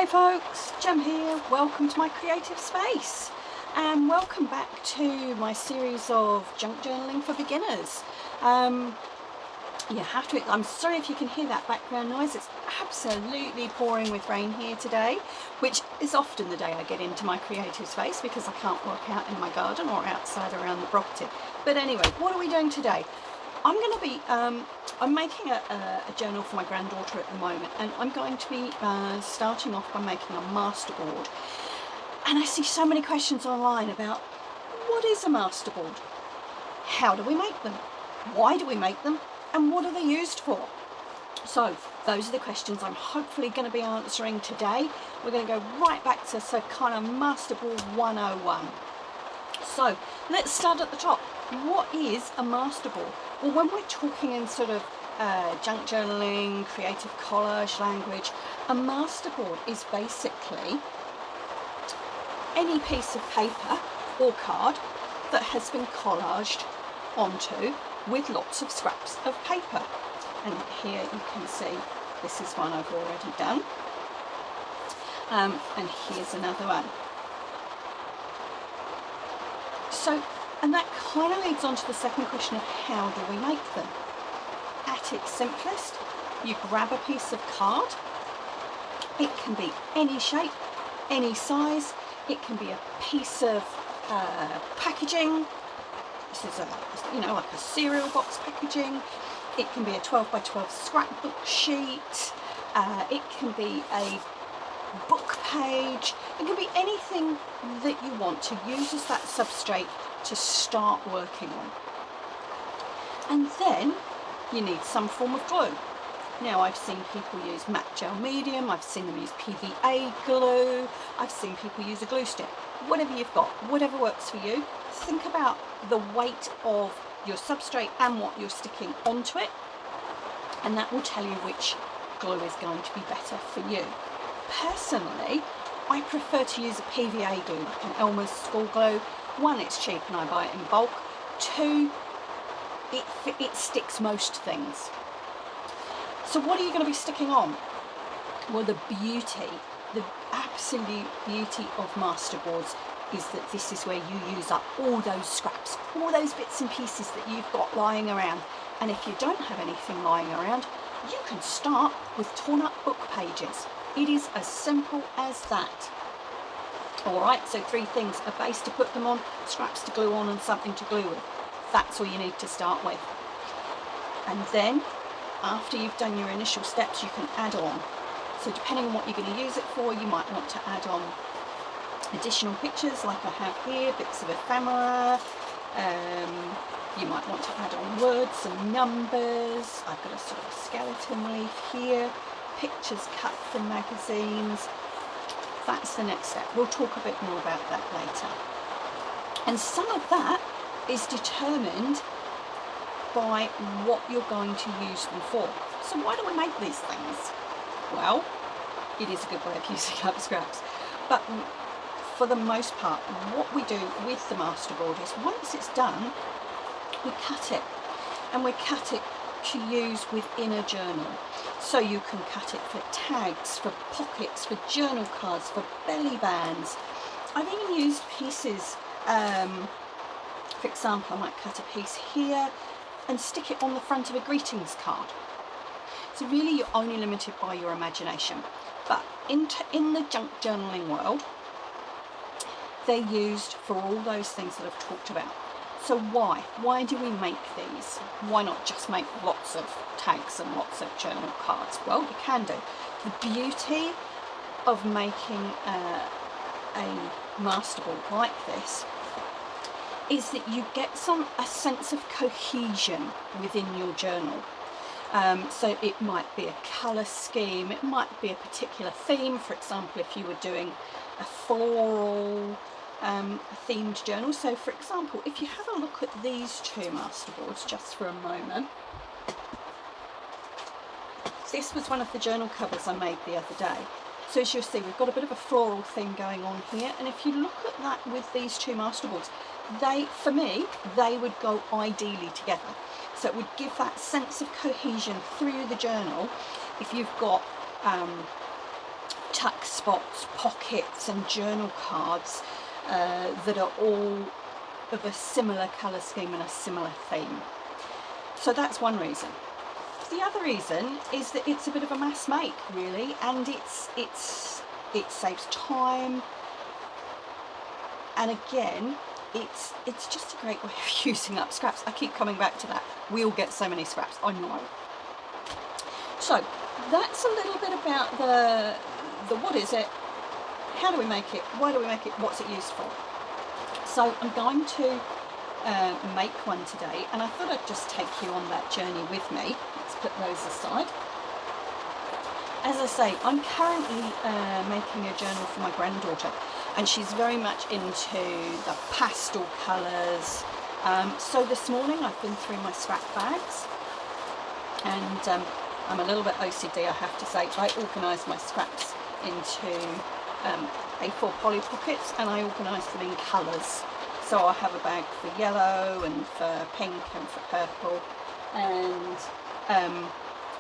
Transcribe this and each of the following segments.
Hey folks, Jem here. Welcome to my creative space and welcome back to my series of junk journaling for beginners. I'm sorry if you can hear that background noise. It's absolutely pouring with rain here today, which is often the day I get into my creative space because I can't work out in my garden or outside around the property. But anyway, what are we doing today? I'm going to be, I'm making a journal for my granddaughter at the moment, and I'm going to be starting off by making a masterboard. And I see so many questions online about what is a masterboard? How do we make them? Why do we make them? And what are they used for? So those are the questions I'm hopefully going to be answering today. We're going to go right back to kind of Masterboard 101. So let's start at the top. What is a masterboard? Well, when we're talking in sort of junk journaling, creative collage language, a masterboard is basically any piece of paper or card that has been collaged onto with lots of scraps of paper. And here you can see this is one I've already done. And here's another one. So, and that kind of leads on to the second question of how do we make them? At its simplest, you grab a piece of card. It can be any shape, any size. It can be a piece of packaging. This is like a cereal box packaging. It can be a 12 by 12 scrapbook sheet. It can be a book page. It can be anything that you want to use as that substrate to start working on. And then you need some form of glue. Now, I've seen people use matte gel medium, I've seen them use PVA glue, I've seen people use a glue stick. Whatever you've got, whatever works for you, think about the weight of your substrate and what you're sticking onto it, and that will tell you which glue is going to be better for you. Personally, I prefer to use a PVA glue, like an Elmer's school glue. One, it's cheap and I buy it in bulk. Two, it sticks most things. So what are you going to be sticking on? Well, the absolute beauty of masterboards is that this is where you use up all those scraps, all those bits and pieces that you've got lying around. And if you don't have anything lying around, you can start with torn up book pages. It is as simple as that. All right, so 3 things: a base to put them on, scraps to glue on, and something to glue with. That's all you need to start with. And then, after you've done your initial steps, you can add on. So depending on what you're going to use it for, you might want to add on additional pictures like I have here, bits of ephemera. You might want to add on words and numbers. I've got a sort of skeleton leaf here, pictures cut from magazines. That's the next step. We'll talk a bit more about that later. And some of that is determined by what you're going to use them for. So why do we make these things? Well, it is a good way of using up scraps. But for the most part, what we do with the masterboard is once it's done, we cut it. And we cut it to use within a journal. So you can cut it for tags, for pockets, for journal cards, for belly bands. I've even used pieces, for example, I might cut a piece here and stick it on the front of a greetings card. So really you're only limited by your imagination. But in the junk journaling world, they're used for all those things that I've talked about. So why? Why do we make these? Why not just make lots of tags and lots of journal cards? Well, you can do. The beauty of making a masterboard like this is that you get a sense of cohesion within your journal. So it might be a colour scheme, it might be a particular theme. For example, if you were doing a floral themed journal. So for example, if you have a look at these 2 masterboards just for a moment, this was one of the journal covers I made the other day. So as you'll see, we've got a bit of a floral theme going on here, and if you look at that with these 2 masterboards, for me, they would go ideally together. So it would give that sense of cohesion through the journal if you've got tuck spots, pockets and journal cards that are all of a similar colour scheme and a similar theme. So that's one reason. The other reason is that it's a bit of a mass make, really, and it saves time, and again it's just a great way of using up scraps. I keep coming back to that. We all get so many scraps, I know. So that's a little bit about the what is it, how do we make it, why do we make it, what's it used for. So I'm going to make one today, and I thought I'd just take you on that journey with me. Let's put those aside. As I say, I'm currently making a journal for my granddaughter, and she's very much into the pastel colours. So this morning I've been through my scrap bags, and I'm a little bit OCD, I have to say. I organise my scraps into A4 poly pockets, and I organise them in colours. So I'll have a bag for yellow and for pink and for purple, and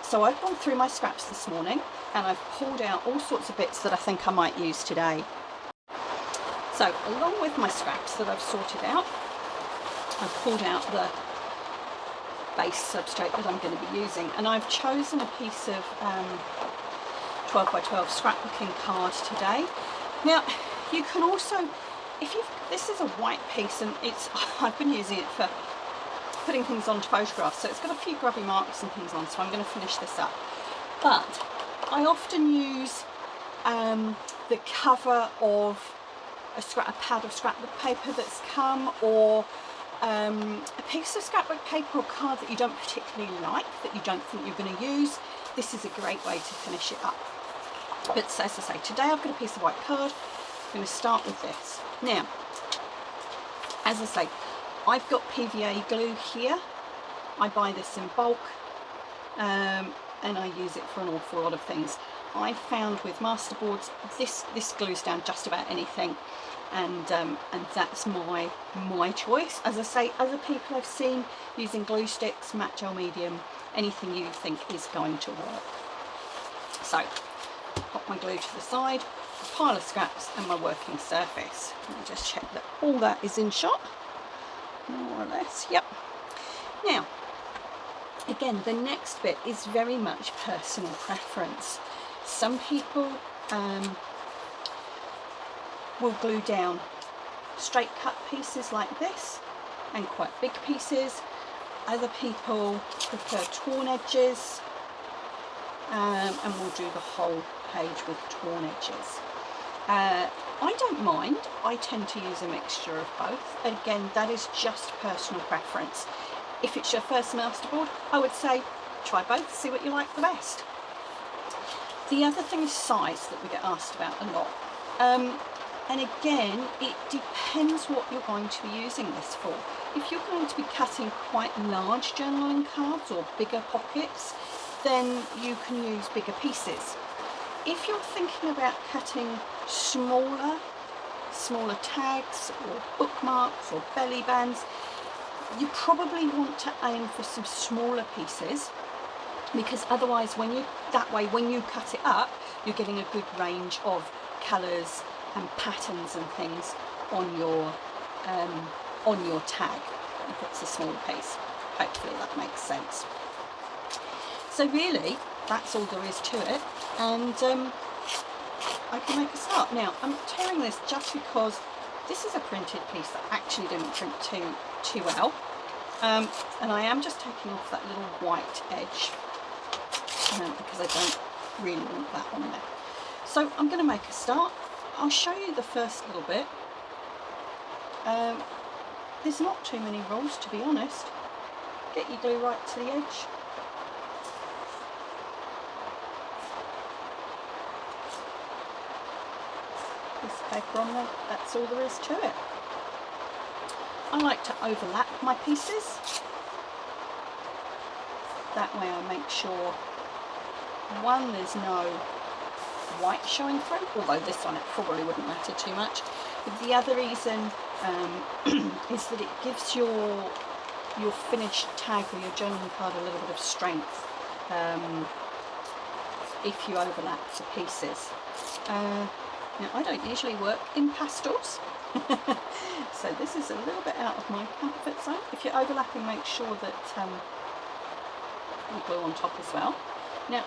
so I've gone through my scraps this morning, and I've pulled out all sorts of bits that I think I might use today. So along with my scraps that I've sorted out, I've pulled out the base substrate that I'm going to be using, and I've chosen a piece of 12 by 12 scrapbooking card today. Now you can also, this is a white piece, and I've been using it for putting things onto photographs, so it's got a few grubby marks and things on, so I'm going to finish this up. But I often use the cover of a pad of scrapbook paper that's come, or a piece of scrapbook paper or card that you don't particularly like, that you don't think you're going to use. This is a great way to finish it up. But as I say, today I've got a piece of white card. I'm going to start with this. Now, as I say, I've got PVA glue here. I buy this in bulk, and I use it for an awful lot of things. I found with Masterboards, this glues down just about anything, and that's my choice. As I say, other people I've seen using glue sticks, matte gel medium, anything you think is going to work. So, pop my glue to the side, a pile of scraps, and my working surface. Let me just check that all that is in shot, more or less. Yep. Now, again, the next bit is very much personal preference. Some people will glue down straight cut pieces like this, and quite big pieces. Other people prefer torn edges, and will do the whole page with torn edges. I don't mind. I tend to use a mixture of both. Again, that is just personal preference. If it's your first Masterboard, I would say try both, see what you like the best. The other thing is size that we get asked about a lot. And again, it depends what you're going to be using this for. If you're going to be cutting quite large journaling cards or bigger pockets, then you can use bigger pieces. If you're thinking about cutting smaller tags or bookmarks or belly bands, you probably want to aim for some smaller pieces, because otherwise when you cut it up, you're getting a good range of colours and patterns and things on your tag if it's a small piece. Hopefully that makes sense. So really, that's all there is to it, and I can make a start. Now, I'm tearing this just because this is a printed piece that actually didn't print too well, and I am just taking off that little white edge because I don't really want that on there. So I'm going to make a start. I'll show you the first little bit. There's not too many rules, to be honest. Get your glue right to the edge. This paper on there, that's all there is to it. I like to overlap my pieces. That way I make sure, one, there's no white showing through, although this one it probably wouldn't matter too much. But the other reason is that it gives your finished tag or your journaling card a little bit of strength if you overlap the pieces. Now I don't usually work in pastels, so this is a little bit out of my comfort zone. If you're overlapping, make sure that you glue on top as well. Now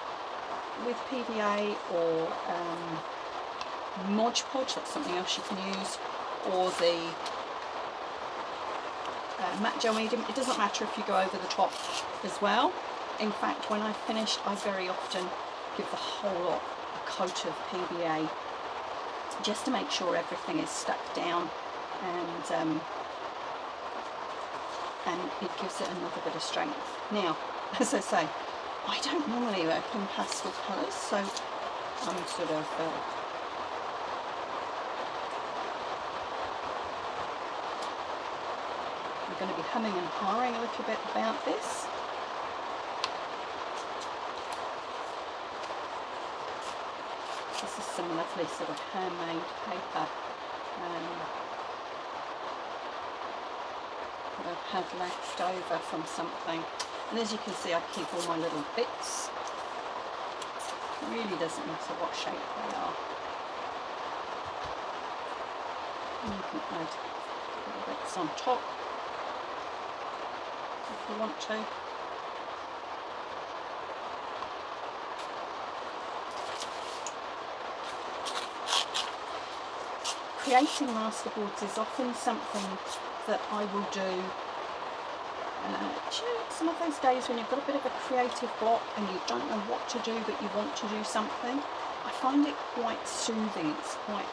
with PVA or Mod Podge, that's something else you can use, or the matte gel medium, it doesn't matter if you go over the top as well. In fact, when I've finished, I very often give the whole lot a coat of PVA just to make sure everything is stuck down, and it gives it another bit of strength. Now, as I say, I don't normally work in pastel colours, so I'm sort of I'm going to be humming and hawing a little bit about this. This is some lovely sort of handmade paper that I've had left over from something. And as you can see, I keep all my little bits. It really doesn't matter what shape they are. And you can add little bits on top if you want to. Creating masterboards is often something that I will do. Do you know, some of those days when you've got a bit of a creative block and you don't know what to do but you want to do something, I find it quite soothing. It's quite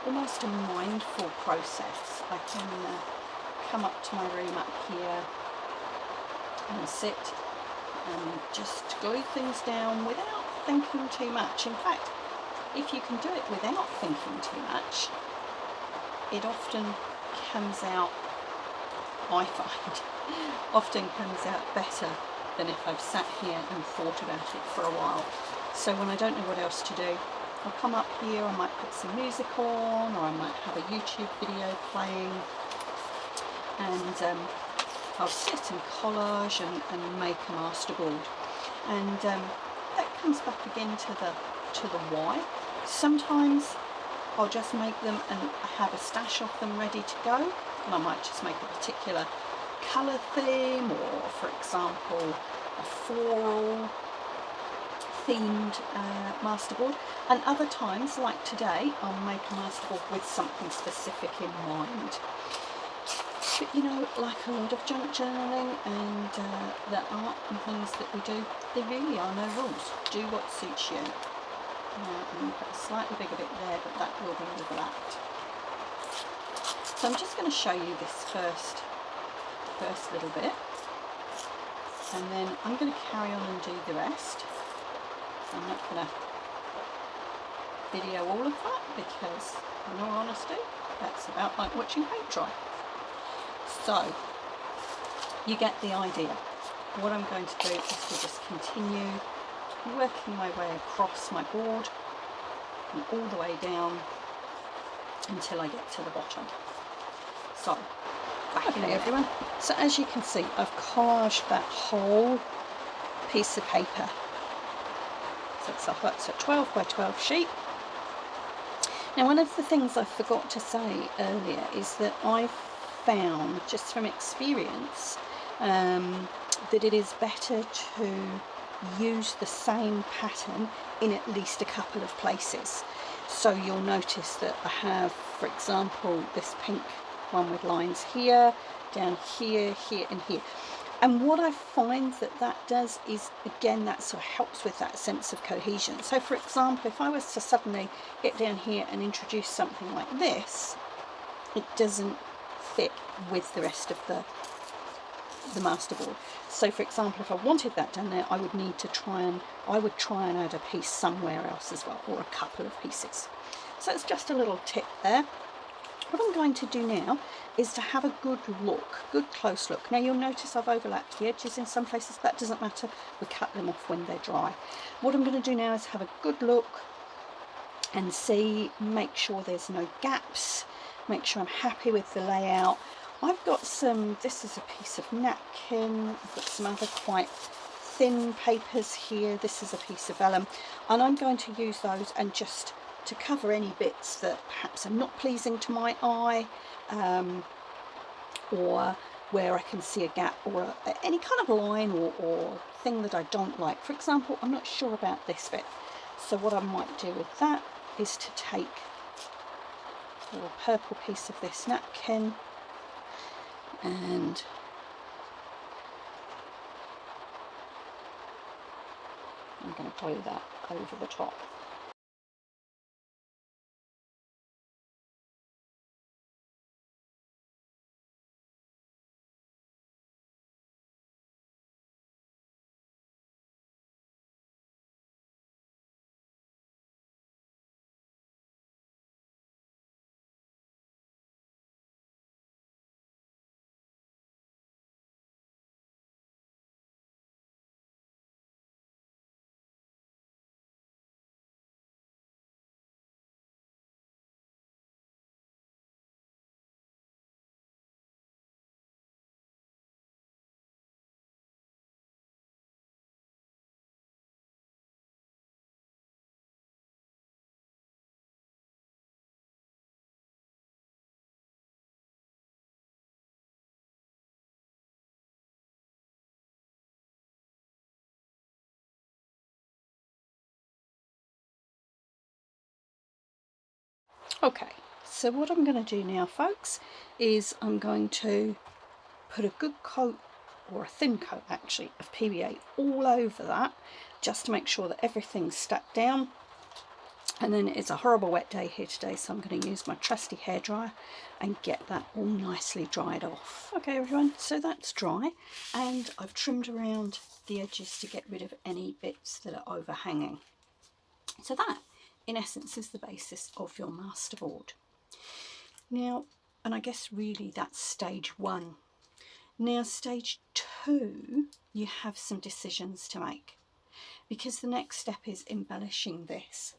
almost a mindful process. I can come up to my room up here and sit and just glue things down without thinking too much. In fact, if you can do it without thinking too much, it often comes out, I find, often comes out better than if I've sat here and thought about it for a while. So when I don't know what else to do, I'll come up here, I might put some music on, or I might have a YouTube video playing, and I'll sit and collage and make a masterboard. And that comes back again to the why. Sometimes I'll just make them and I have a stash of them ready to go, and I might just make a particular colour theme, or for example a floral themed masterboard, and other times like today I'll make a masterboard with something specific in mind. But you know, like a lot of junk journaling and the art and things that we do, there really are no rules. Do what suits you. And you've got a slightly bigger bit there, but that will be overlapped. So I'm just going to show you this first little bit, and then I'm going to carry on and do the rest. I'm not going to video all of that because, in all honesty, that's about like watching paint dry. So you get the idea. What I'm going to do is to just continue working my way across my board and all the way down until I get to the bottom. So, back in everyone. So as you can see, I've collaged that whole piece of paper. So that's a 12 by 12 sheet. Now, one of the things I forgot to say earlier is that I've found, just from experience, that it is better to use the same pattern in at least a couple of places. So you'll notice that I have, for example, this pink one with lines here, down here, here and here. And what I find that does is, again, that sort of helps with that sense of cohesion. So for example, if I was to suddenly get down here and introduce something like this, it doesn't fit with the rest of the masterboard. So for example, if I wanted that down there, I would need to try and add a piece somewhere else as well, or a couple of pieces. So it's just a little tip there. What I'm going to do now is to have a good look, good close look. Now you'll notice I've overlapped the edges in some places. That doesn't matter, we cut them off when they're dry. What I'm going to do now is have a good look and see, make sure there's no gaps, make sure I'm happy with the layout. I've got some, this is a piece of napkin, I've got some other quite thin papers here. This is a piece of vellum, and I'm going to use those and just to cover any bits that perhaps are not pleasing to my eye, or where I can see a gap, or any kind of line or thing that I don't like. For example, I'm not sure about this bit, so what I might do with that is to take a little purple piece of this napkin and I'm going to glue that over the top. Okay, so what I'm going to do now, folks, is I'm going to put a good coat, or a thin coat actually, of PVA all over that, just to make sure that everything's stuck down. And then it's a horrible wet day here today, so I'm going to use my trusty hairdryer and get that all nicely dried off. Okay everyone, so that's dry, and I've trimmed around the edges to get rid of any bits that are overhanging. So that, in essence, is the basis of your masterboard. Now, and I guess really that's stage one. Now stage two, you have some decisions to make, because the next step is embellishing this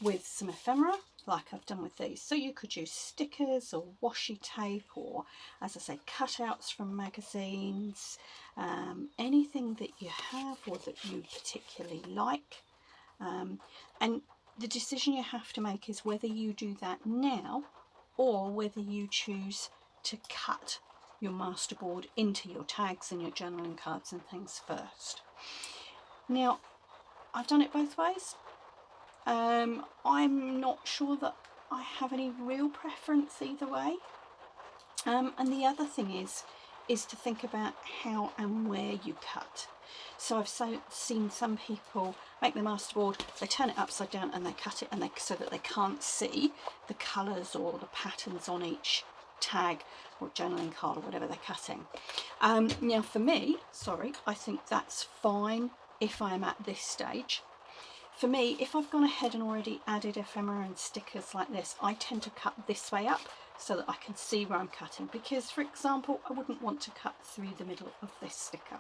with some ephemera, like I've done with these. So you could use stickers or washi tape, or, as I say, cutouts from magazines, anything that you have or that you particularly like. And the decision you have to make is whether you do that now or whether you choose to cut your masterboard into your tags and your journaling cards and things first. Now, I've done it both ways. I'm not sure that I have any real preference either way. And the other thing is to think about how and where you cut. So I've seen some people make the masterboard, they turn it upside down and they cut it, and so that they can't see the colours or the patterns on each tag or journaling card or whatever they're cutting. Now for me, I think that's fine if I'm at this stage. For me, if I've gone ahead and already added ephemera and stickers like this, I tend to cut this way up so that I can see where I'm cutting, because, for example, I wouldn't want to cut through the middle of this sticker.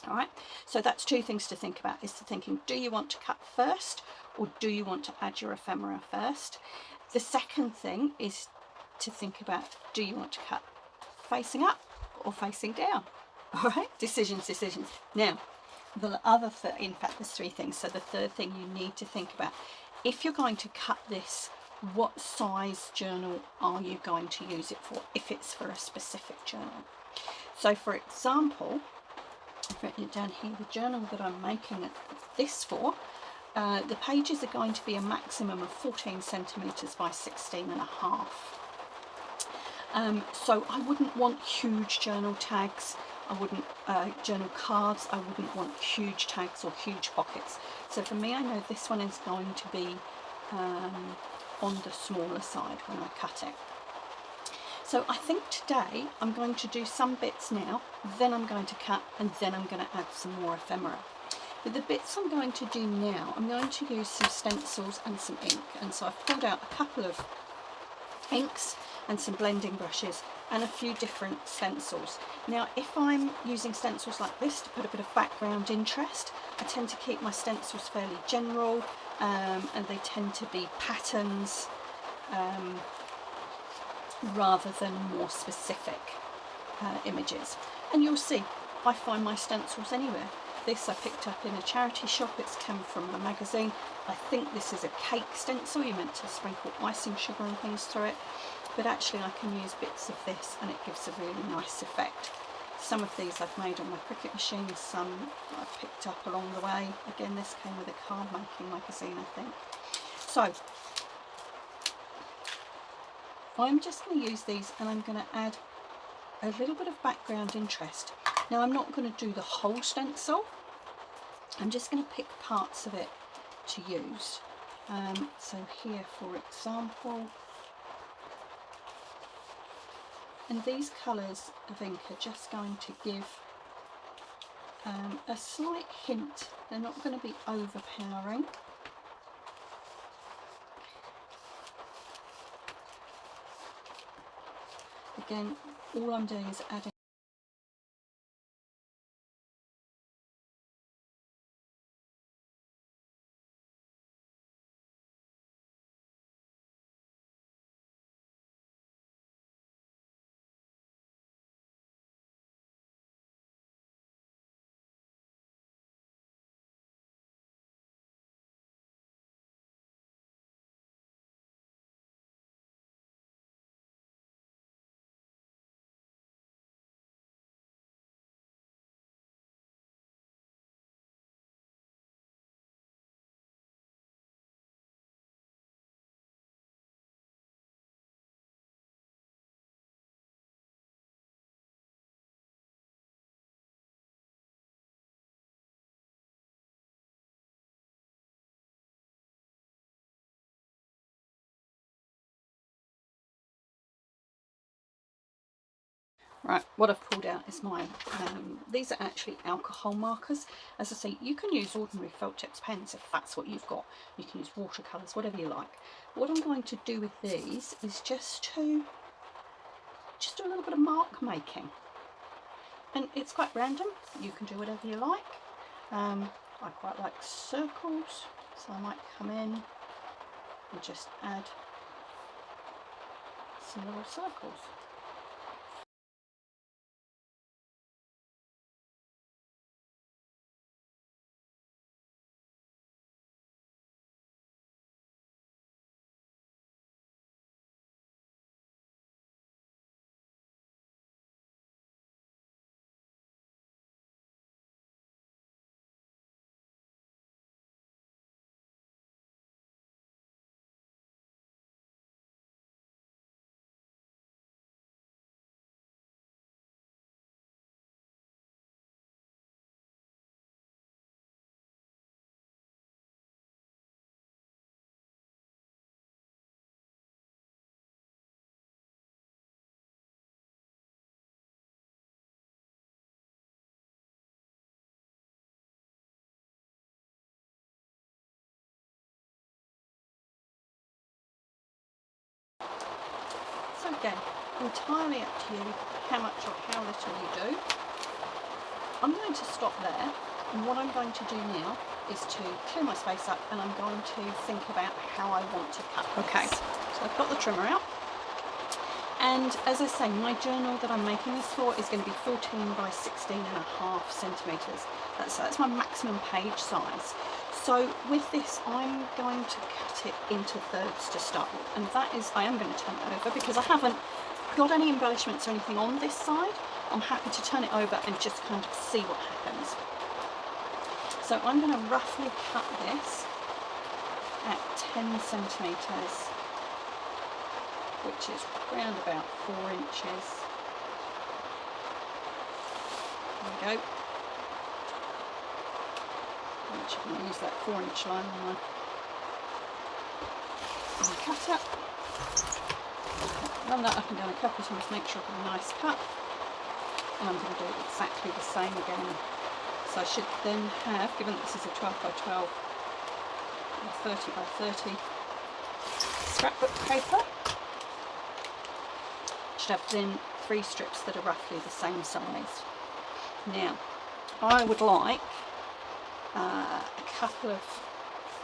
All right, so that's two things to think about, is to thinking, do you want to cut first or do you want to add your ephemera first? The second thing is to think about, do you want to cut facing up or facing down? All right, decisions. Now, the other in fact there's three things. So the third thing you need to think about, if you're going to cut this, what size journal are you going to use it for, if it's for a specific journal? So for example, I've written it down here, the journal that I'm making this for, the pages are going to be a maximum of 14 centimetres by 16.5. So I wouldn't want huge journal tags, I wouldn't journal cards, I wouldn't want huge tags or huge pockets. So for me, I know this one is going to be on the smaller side when I cut it. So I think today I'm going to do some bits now, then I'm going to cut, and then I'm going to add some more ephemera. But the bits I'm going to do now, I'm going to use some stencils and some ink. And so I've pulled out a couple of inks and some blending brushes and a few different stencils. Now, if I'm using stencils like this to put a bit of background interest, I tend to keep my stencils fairly general, and they tend to be patterns rather than more specific. images. And you'll see, I find my stencils anywhere. This I picked up in a charity shop, it's come from a magazine. I think this is a cake stencil, you're meant to sprinkle icing sugar and things through it, but actually I can use bits of this and it gives a really nice effect. Some of these I've made on my Cricut machine, some I've picked up along the way. Again, this came with a card making magazine, I think. So I'm just going to use these and I'm going to add a little bit of background interest. Now I'm not going to do the whole stencil, I'm just going to pick parts of it to use. So here for example, and these colours of ink are just going to give a slight hint. They're not going to be overpowering. Again, all I'm doing is adding Right, what I've pulled out is my, these are actually alcohol markers. As I say, you can use ordinary felt tips pens if that's what you've got. You can use watercolours, whatever you like. What I'm going to do with these is just do a little bit of mark making. And it's quite random, you can do whatever you like. I quite like circles, so I might come in and just add some little circles. So again, entirely up to you how much or how little you do. I'm going to stop there, and what I'm going to do now is to clear my space up, and I'm going to think about how I want to cut this. Okay, so I've got the trimmer out, and as I say, my journal that I'm making this for is going to be 14 by 16.5 centimetres. That's my maximum page size. So with this, I'm going to cut it into thirds to start with, and that is, I am going to turn it over because I haven't got any embellishments or anything on this side. I'm happy to turn it over and just kind of see what happens. So I'm going to roughly cut this at 10 centimetres, which is around about 4 inches. There we go. I'm actually going to use that 4-inch line on my cutter. Run that up and down a couple of times, make sure I've got a nice cut. And I'm going to do exactly the same again. So I should then have, given that this is a 12 by 12 or 30 by 30 scrapbook paper, should have then 3 strips that are roughly the same size. Now, I would like a couple of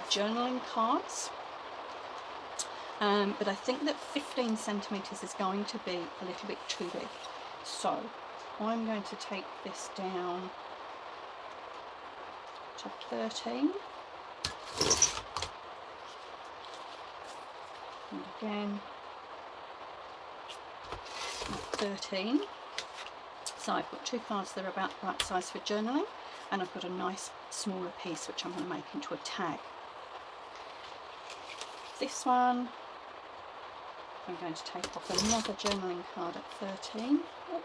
journaling cards, but I think that 15 centimetres is going to be a little bit too big. So I'm going to take this down to 13. And again, 13. So I've got 2 cards that are about the right size for journaling, and I've got a nice smaller piece which I'm going to make into a tag. This one, I'm going to take off another journaling card at 13. Oh.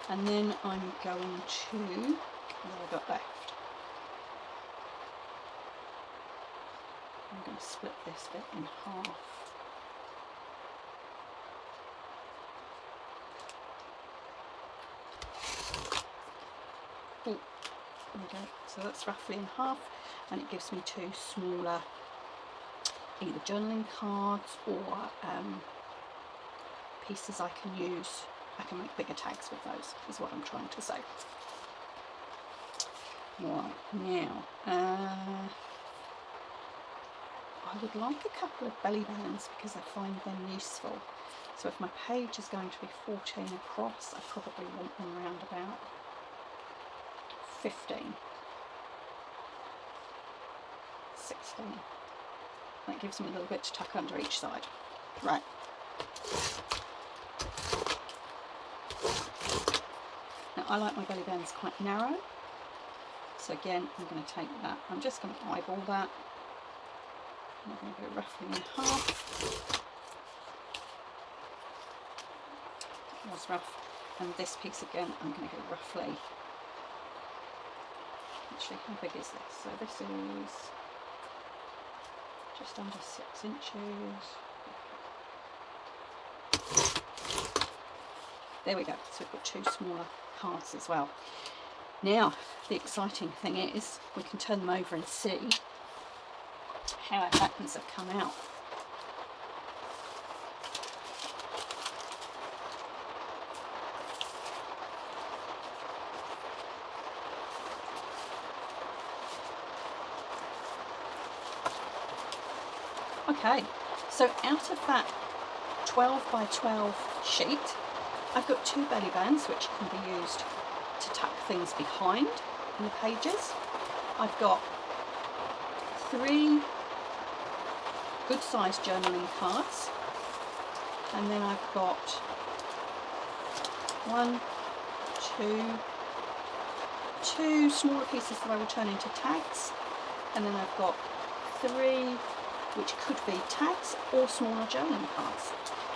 And then I'm going to, what have I got left? I'm going to split this bit in half. Oh, there we go. So that's roughly in half, and it gives me 2 smaller either journaling cards or pieces I can use. I can make bigger tags with those, is what I'm trying to say. Right, now, I would like a couple of belly bands because I find them useful. So if my page is going to be 14 across, I probably want them around about 15, 16. That gives me a little bit to tuck under each side. Right. Now I like my belly bands quite narrow. So again, I'm going to take that. I'm just going to eyeball that. I'm going to go roughly in half. That was rough. And this piece again, I'm going to go roughly. Actually, how big is this? So this is just under 6 inches. There we go. So we've got 2 smaller cards as well. Now, the exciting thing is we can turn them over and see how our patterns have come out. Okay, so out of that 12 by 12 sheet, I've got 2 belly bands which can be used to tuck things behind in the pages. I've got 3 good sized journaling cards, and then I've got 1, 2 smaller pieces that I will turn into tags, and then I've got 3 which could be tags or smaller journaling cards.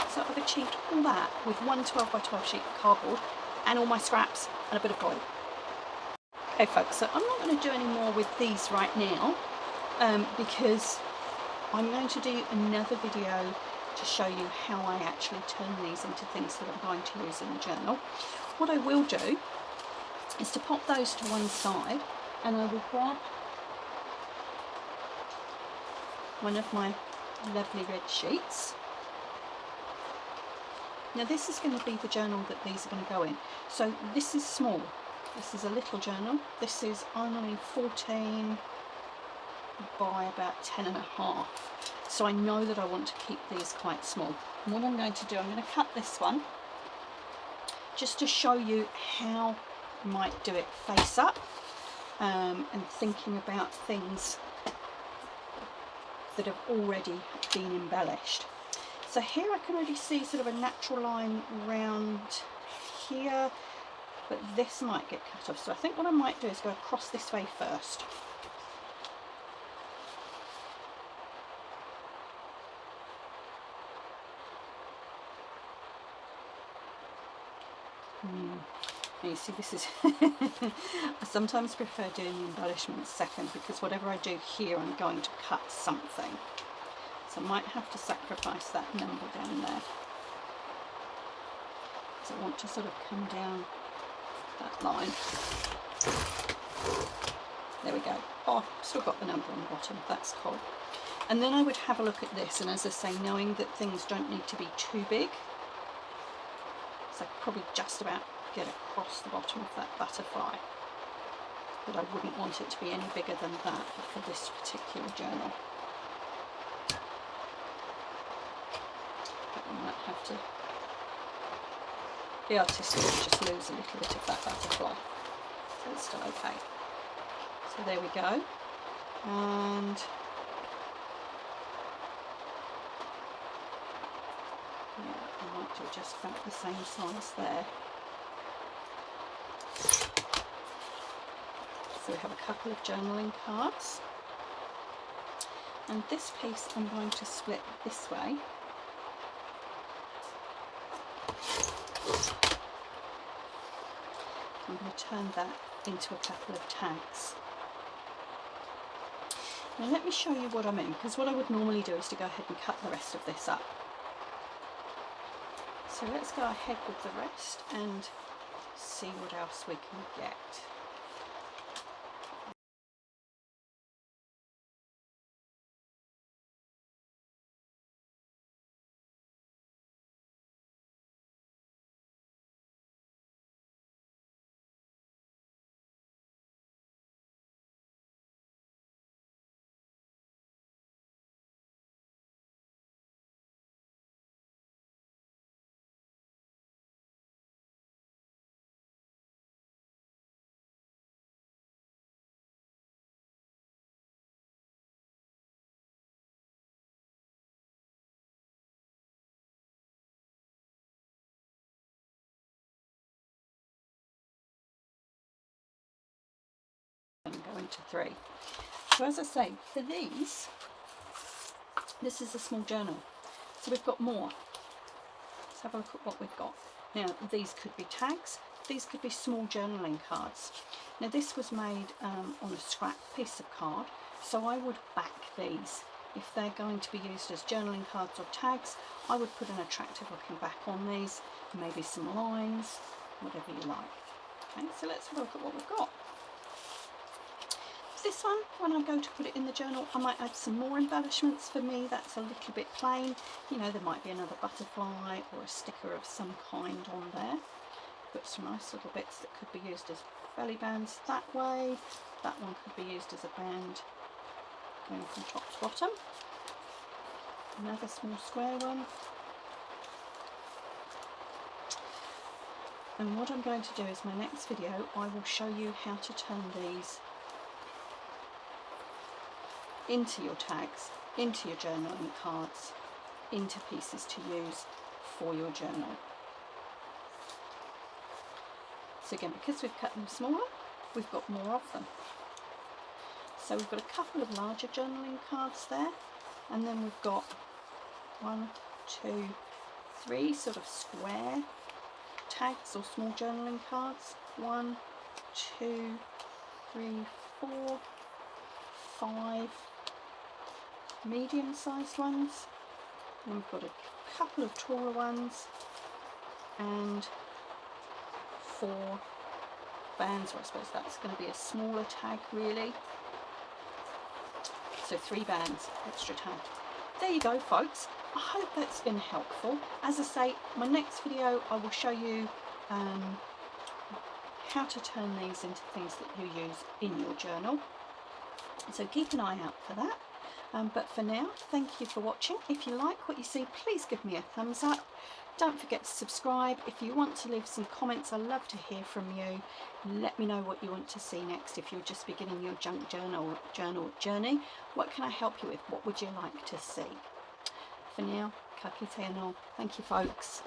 So I've achieved all that with one 12 by 12 sheet of cardboard and all my scraps and a bit of glue. Okay folks, so I'm not going to do any more with these right now because I'm going to do another video to show you how I actually turn these into things that I'm going to use in the journal. What I will do is to pop those to one side, and I will grab one of my lovely red sheets. Now this is going to be the journal that these are going to go in. So this is small. This is a little journal. This is only 14 by about 10.5. So I know that I want to keep these quite small. And what I'm going to do, I'm going to cut this one just to show you how you might do it face up and thinking about things that have already been embellished. So here I can already see sort of a natural line around here, but this might get cut off. So I think what I might do is go across this way first. You see, this is I sometimes prefer doing the embellishments second, because whatever I do here I'm going to cut something, so I might have to sacrifice that number down there, because I want to sort of come down that line. There we go. Oh, I've still got the number on the bottom, that's cool. And then I would have a look at this, and as I say, knowing that things don't need to be too big, so I could probably just about get across the bottom of that butterfly, but I wouldn't want it to be any bigger than that for this particular journal. have to be artistic and just lose a little bit of that butterfly. So it's still okay. So there we go. And yeah, I might do just about the same size there. So we have a couple of journaling cards. And this piece I'm going to split this way. I'm going to turn that into a couple of tags. Now let me show you what I mean, because what I would normally do is to go ahead and cut the rest of this up. So let's go ahead with the rest and see what else we can get. And go into 3. So as I say, for these, this is a small journal. So we've got more. Let's have a look at what we've got. Now these could be tags, these could be small journaling cards. Now this was made on a scrap piece of card, so I would back these. If they're going to be used as journaling cards or tags, I would put an attractive looking back on these, maybe some lines, whatever you like. Okay, so let's have a look at what we've got. This one, when I go to put it in the journal, I might add some more embellishments. For me, that's a little bit plain. You know, there might be another butterfly or a sticker of some kind on there. Put some nice little bits that could be used as belly bands that way. That one could be used as a band going from top to bottom. Another small square one. And what I'm going to do is my next video, I will show you how to turn these into your tags, into your journaling cards, into pieces to use for your journal. So again, because we've cut them smaller, we've got more of them. So we've got a couple of larger journaling cards there, and then we've got 1, 2, 3 sort of square tags or small journaling cards. 1, 2, 3, 4, 5 medium-sized ones, and we've got a couple of taller ones and 4 bands, or I suppose that's going to be a smaller tag really. So 3 bands, extra tag. There you go folks, I hope that's been helpful. As I say, my next video I will show you how to turn these into things that you use in your journal. So keep an eye out for that. But for now, thank you for watching. If you like what you see, please give me a thumbs up. Don't forget to subscribe. If you want to leave some comments, I'd love to hear from you. Let me know what you want to see next. If you're just beginning your junk journal journey, what can I help you with? What would you like to see? For now, ka kite anō. Thank you folks.